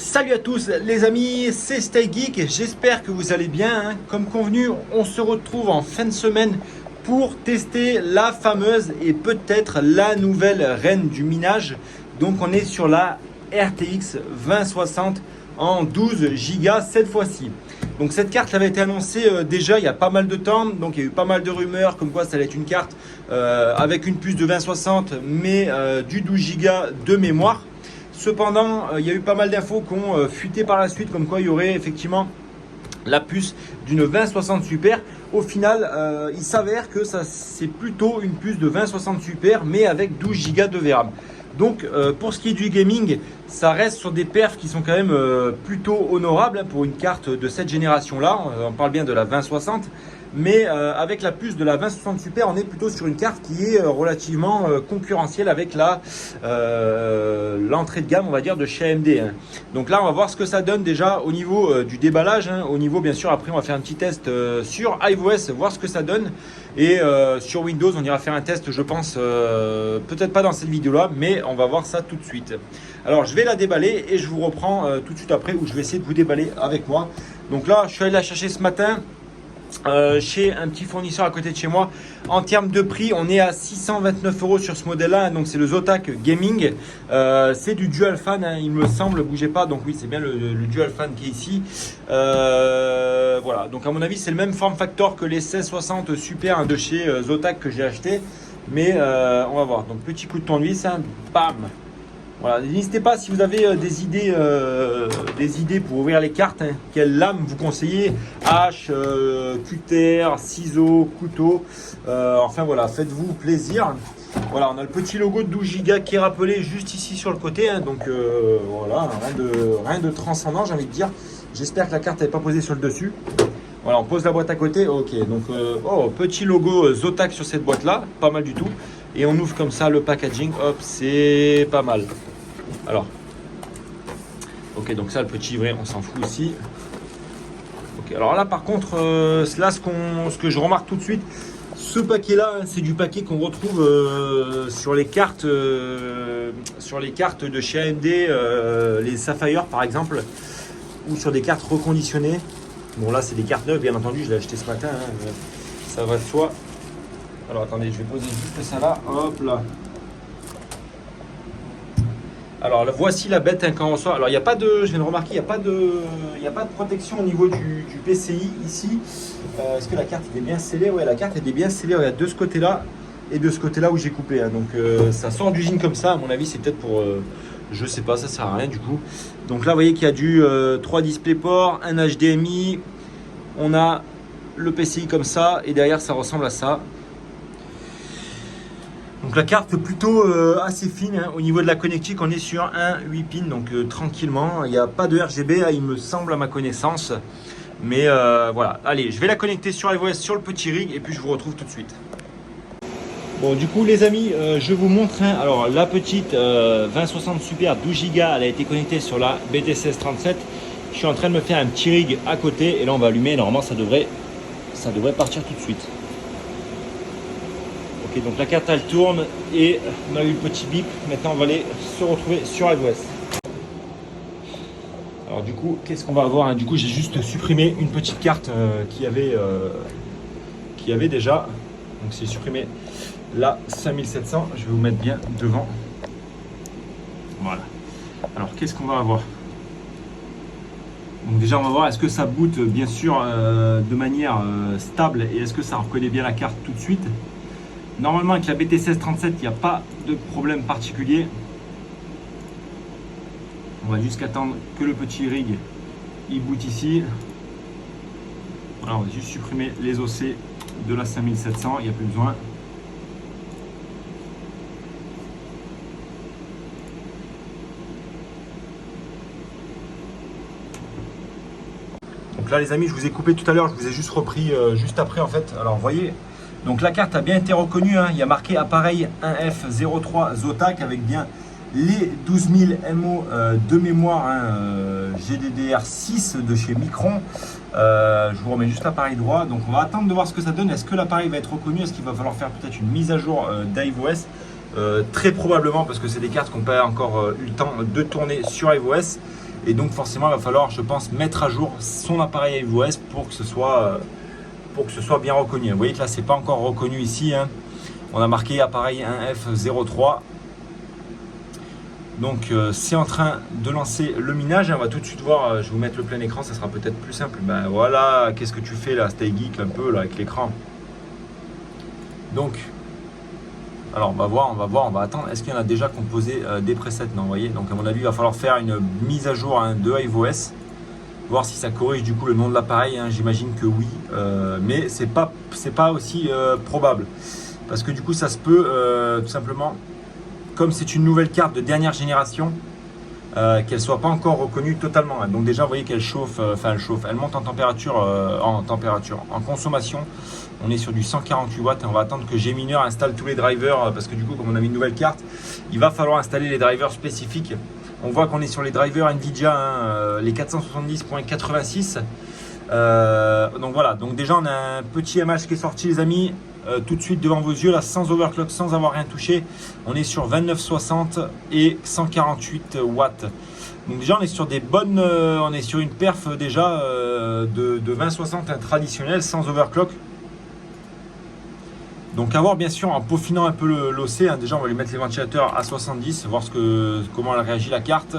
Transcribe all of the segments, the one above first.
Salut à tous les amis, c'est Stay Geek, j'espère que vous allez bien. Comme convenu, on se retrouve en fin de semaine pour tester la fameuse et peut-être la nouvelle reine du minage. Donc on est sur la RTX 2060 en 12 Go cette fois-ci. Donc cette carte avait été annoncée déjà il y a pas mal de temps, donc il y a eu pas mal de rumeurs comme quoi ça allait être une carte avec une puce de 2060 mais du 12 Go de mémoire. Cependant, il y a eu pas mal d'infos qui ont fuité par la suite, comme quoi il y aurait effectivement la puce d'une 2060 Super. Au final, il s'avère que c'est plutôt une puce de 2060 Super, mais avec 12 Go de VRAM. Donc, pour ce qui est du gaming, ça reste sur des perfs qui sont quand même plutôt honorables pour une carte de cette génération-là. On parle bien de la 2060. Mais avec la puce de la 2060 Super, on est plutôt sur une carte qui est relativement concurrentielle avec l'entrée de gamme, on va dire, de chez AMD. Donc là, on va voir ce que ça donne déjà au niveau du déballage. Au niveau, bien sûr, après, on va faire un petit test sur iOS, voir ce que ça donne. Et sur Windows, on ira faire un test, je pense, peut-être pas dans cette vidéo-là, mais on va voir ça tout de suite. Alors, je vais la déballer et je vous reprends tout de suite après, où je vais essayer de vous déballer avec moi. Donc là, je suis allé la chercher ce matin. Chez un petit fournisseur à côté de chez moi. En termes de prix, on est à 629 € sur ce modèle-là. Donc c'est le Zotac Gaming. C'est du Dual Fan, il me semble. Bougez pas. Donc oui, c'est bien le Dual Fan qui est ici. Voilà. Donc à mon avis, c'est le même form factor que les 1660 Super de chez Zotac que j'ai acheté. Mais on va voir. Donc petit coup de tournevis, bam. Voilà, n'hésitez pas si vous avez des idées pour ouvrir les cartes, quelle lame vous conseillez, hache, cutter, ciseaux, couteau, enfin voilà, faites-vous plaisir. Voilà, on a le petit logo de 12 Go qui est rappelé juste ici sur le côté, donc voilà, rien de transcendant, j'ai envie de dire. J'espère que la carte n'est pas posée sur le dessus. Voilà, on pose la boîte à côté, ok, donc petit logo Zotac sur cette boîte là, pas mal du tout. Et on ouvre comme ça le packaging, hop, c'est pas mal. Alors, ok, donc ça, le petit livret, on s'en fout aussi. Ok, alors là, par contre, là, ce que je remarque tout de suite, ce paquet-là, c'est du paquet qu'on retrouve sur les cartes de chez AMD, les Sapphire par exemple, ou sur des cartes reconditionnées. Bon, là, c'est des cartes neuves, bien entendu, je l'ai acheté ce matin, ça va de soi. Alors, attendez, je vais poser juste ça là, hop là. Alors voici la bête quand on reçoit. Alors il n'y a pas de, je viens de remarquer, il n'y a pas de protection au niveau du PCI ici. Est-ce que la carte est bien scellée? Ouais, la carte est bien scellée. Regarde, de ce côté-là et de ce côté-là où j'ai coupé. Donc ça sort d'usine comme ça. À mon avis, c'est peut-être pour, je sais pas, ça sert à rien du coup. Donc là, vous voyez qu'il y a du 3 DisplayPort, un HDMI. On a le PCI comme ça et derrière, ça ressemble à ça. Donc la carte plutôt assez fine, au niveau de la connectique on est sur un 8 pins, donc tranquillement, il n'y a pas de RGB il me semble à ma connaissance, mais voilà, allez je vais la connecter sur iOS sur le petit rig et puis je vous retrouve tout de suite. Bon du coup les amis, je vous montre, alors la petite 2060 Super 12 Go, elle a été connectée sur la BT1637, je suis en train de me faire un petit rig à côté et là on va allumer, normalement ça devrait partir tout de suite. Ok, donc la carte elle tourne et on a eu le petit bip. Maintenant on va aller se retrouver sur iOS. Alors du coup, qu'est-ce qu'on va avoir? Du coup, j'ai juste supprimé une petite carte qui avait déjà. Donc c'est supprimé la 5700. Je vais vous mettre bien devant. Voilà. Alors qu'est-ce qu'on va avoir? Donc déjà on va voir est-ce que ça boot bien sûr de manière stable et est-ce que ça reconnaît bien la carte tout de suite. Normalement avec la BT1637 il n'y a pas de problème particulier. On va juste attendre que le petit rig il boot ici. Voilà, on va juste supprimer les OC de la 5700, il n'y a plus besoin. Donc là les amis, je vous ai coupé tout à l'heure, je vous ai juste repris juste après en fait. Alors vous voyez, donc la carte a bien été reconnue, il y a marqué appareil 1F03 Zotac avec bien les 12000 MO de mémoire GDDR6 de chez Micron. Je vous remets juste l'appareil droit, donc on va attendre de voir ce que ça donne. Est-ce que l'appareil va être reconnu? Est-ce qu'il va falloir faire peut-être une mise à jour d'iOS? Très probablement, parce que c'est des cartes qui n'ont pas encore eu le temps de tourner sur iOS. Et donc forcément il va falloir, je pense, mettre à jour son appareil iVOS pour que ce soit bien reconnu. Vous voyez que là c'est pas encore reconnu ici, hein. On a marqué appareil 1F03. Donc c'est en train de lancer le minage. On va tout de suite voir, je vais vous mettre le plein écran, ça sera peut-être plus simple. Ben voilà, qu'est-ce que tu fais là, Stay Geek un peu là avec l'écran. Donc, alors on va voir, on va attendre. Est-ce qu'il y en a déjà composé des presets? Non, vous voyez. Donc à mon avis, il va falloir faire une mise à jour, hein, de iVOS. Voir si ça corrige du coup le nom de l'appareil, hein. J'imagine que oui. Mais c'est pas aussi probable. Parce que du coup ça se peut tout simplement, comme c'est une nouvelle carte de dernière génération, qu'elle soit pas encore reconnue totalement. Donc déjà vous voyez qu'elle chauffe, elle monte en température, en consommation. On est sur du 148 watts et on va attendre que Gmineur installe tous les drivers, parce que du coup comme on a mis une nouvelle carte, il va falloir installer les drivers spécifiques. On voit qu'on est sur les drivers Nvidia, hein, les 470.86. Donc voilà, donc déjà on a un petit MH qui est sorti les amis, tout de suite devant vos yeux là, sans overclock, sans avoir rien touché. On est sur 2960 et 148 watts. Donc déjà on est sur des bonnes, on est sur une perf déjà de 2060, hein, traditionnel, sans overclock. Donc à voir bien sûr en peaufinant un peu l'OC, hein. Déjà on va lui mettre les ventilateurs à 70, voir comment elle réagit la carte.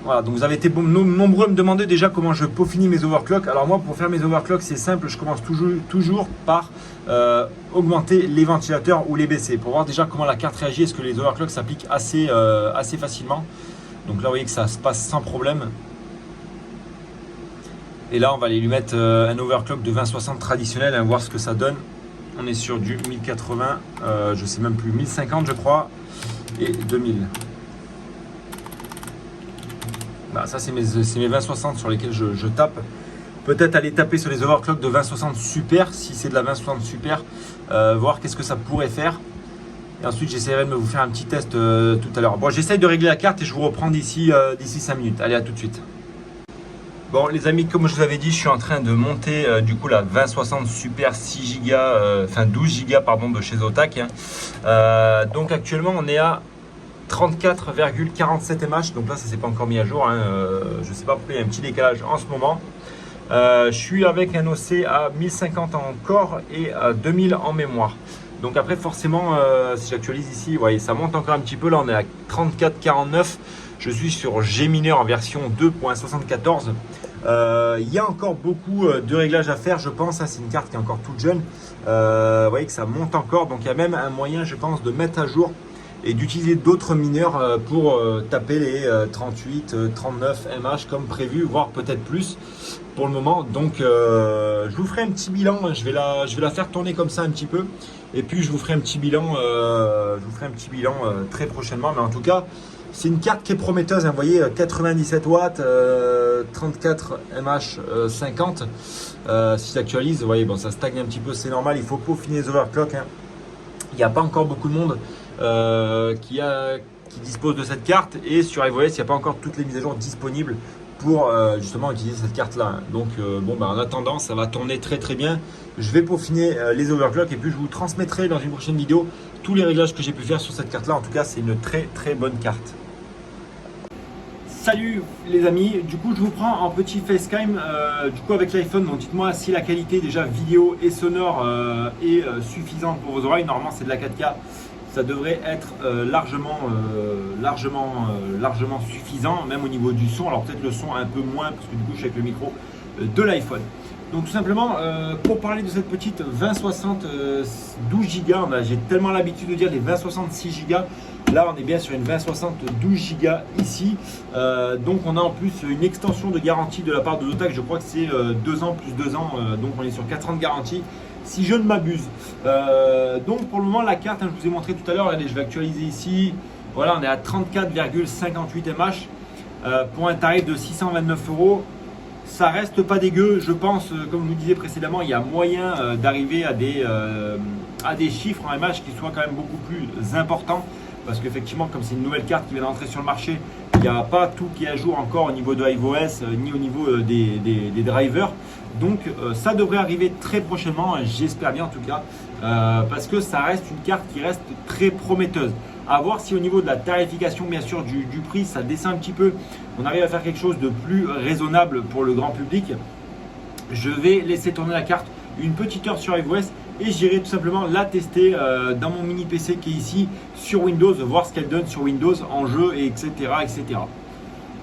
Voilà, donc vous avez été nombreux à me demander déjà comment je peaufine mes overclocks. Alors moi pour faire mes overclocks c'est simple, je commence toujours par augmenter les ventilateurs ou les baisser pour voir déjà comment la carte réagit, est-ce que les overclocks s'appliquent assez facilement. Donc là vous voyez que ça se passe sans problème. Et là on va aller lui mettre un overclock de 2060 traditionnel, hein, voir ce que ça donne. On est sur du 1080, je sais même plus, 1050 je crois, et 2000. Bah, ça c'est mes 2060 sur lesquels je tape. Peut-être aller taper sur les overclocks de 2060 super, si c'est de la 2060 super, voir qu'est-ce que ça pourrait faire. Et ensuite j'essaierai de vous faire un petit test tout à l'heure. Bon, j'essaye de régler la carte et je vous reprends d'ici 5 minutes. Allez, à tout de suite. Bon les amis, comme je vous avais dit, je suis en train de monter du coup la 2060 super 6 Go, enfin 12 Go pardon, de chez Zotac, hein. Donc actuellement on est à 34,47 mH, donc là ça s'est pas encore mis à jour, hein. Je sais pas pourquoi il y a un petit décalage en ce moment. Je suis avec un OC à 1050 en corps et à 2000 en mémoire. Donc après forcément si j'actualise ici, vous voyez ça monte encore un petit peu, là on est à 34,49. Je suis sur Gmineur en version 2.74. Il y a encore beaucoup de réglages à faire je pense, hein. C'est une carte qui est encore toute jeune, vous voyez que ça monte encore, donc il y a même un moyen je pense de mettre à jour et d'utiliser d'autres mineurs pour taper les 38, 39 mH comme prévu, voire peut-être plus pour le moment. Donc je vous ferai un petit bilan, je vais la faire tourner comme ça un petit peu et puis je vous ferai un petit bilan, très prochainement. Mais en tout cas c'est une carte qui est prometteuse, hein. Vous voyez 97 watts, 34 mH 50. Si j'actualise, vous voyez bon, ça stagne un petit peu, c'est normal, il faut peaufiner les overclocks, hein. Il n'y a pas encore beaucoup de monde qui dispose de cette carte, et sur iVOS il n'y a pas encore toutes les mises à jour disponibles pour justement utiliser cette carte là. Donc bon bah en attendant ça va tourner très très bien. Je vais peaufiner les overclocks et puis je vous transmettrai dans une prochaine vidéo tous les réglages que j'ai pu faire sur cette carte là. En tout cas c'est une très très bonne carte. Salut les amis, du coup je vous prends en petit facecam du coup avec l'iPhone. Donc dites-moi si la qualité déjà vidéo et sonore est suffisante pour vos oreilles. Normalement c'est de la 4K, ça devrait être largement suffisant, même au niveau du son. Alors peut-être le son un peu moins parce que du coup je suis avec le micro de l'iPhone. Donc tout simplement pour parler de cette petite 2060 12 Go, j'ai tellement l'habitude de dire les 2060 6 Go. Là on est bien sur une 2060 12 Go ici, donc on a en plus une extension de garantie de la part de Zotac. Je crois que c'est 2 ans plus 2 ans, donc on est sur 4 ans de garantie si je ne m'abuse. Donc pour le moment la carte, hein, je vous ai montré tout à l'heure, je vais actualiser ici. Voilà, on est à 34,58 mH pour un tarif de 629 €. Ça reste pas dégueu, je pense, comme je vous disais précédemment, il y a moyen d'arriver à des chiffres en mH qui soient quand même beaucoup plus importants. Parce qu'effectivement, comme c'est une nouvelle carte qui vient d'entrer sur le marché, il n'y a pas tout qui est à jour encore au niveau de iVOS, ni au niveau des drivers. Donc ça devrait arriver très prochainement, j'espère bien en tout cas, parce que ça reste une carte qui reste très prometteuse. À voir si au niveau de la tarification, bien sûr, du prix, ça descend un petit peu. On arrive à faire quelque chose de plus raisonnable pour le grand public. Je vais laisser tourner la carte une petite heure sur iOS et j'irai tout simplement la tester dans mon mini PC qui est ici sur Windows, voir ce qu'elle donne sur Windows en jeu, et etc. etc.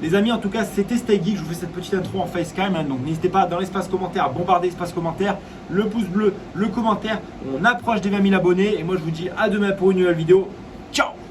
Les amis, en tout cas, c'était Stay Geek. Je vous fais cette petite intro en facecam. Donc, n'hésitez pas dans l'espace commentaire à bombarder l'espace commentaire, le pouce bleu, le commentaire. On approche des 20 000 abonnés. Et moi, je vous dis à demain pour une nouvelle vidéo. Ciao!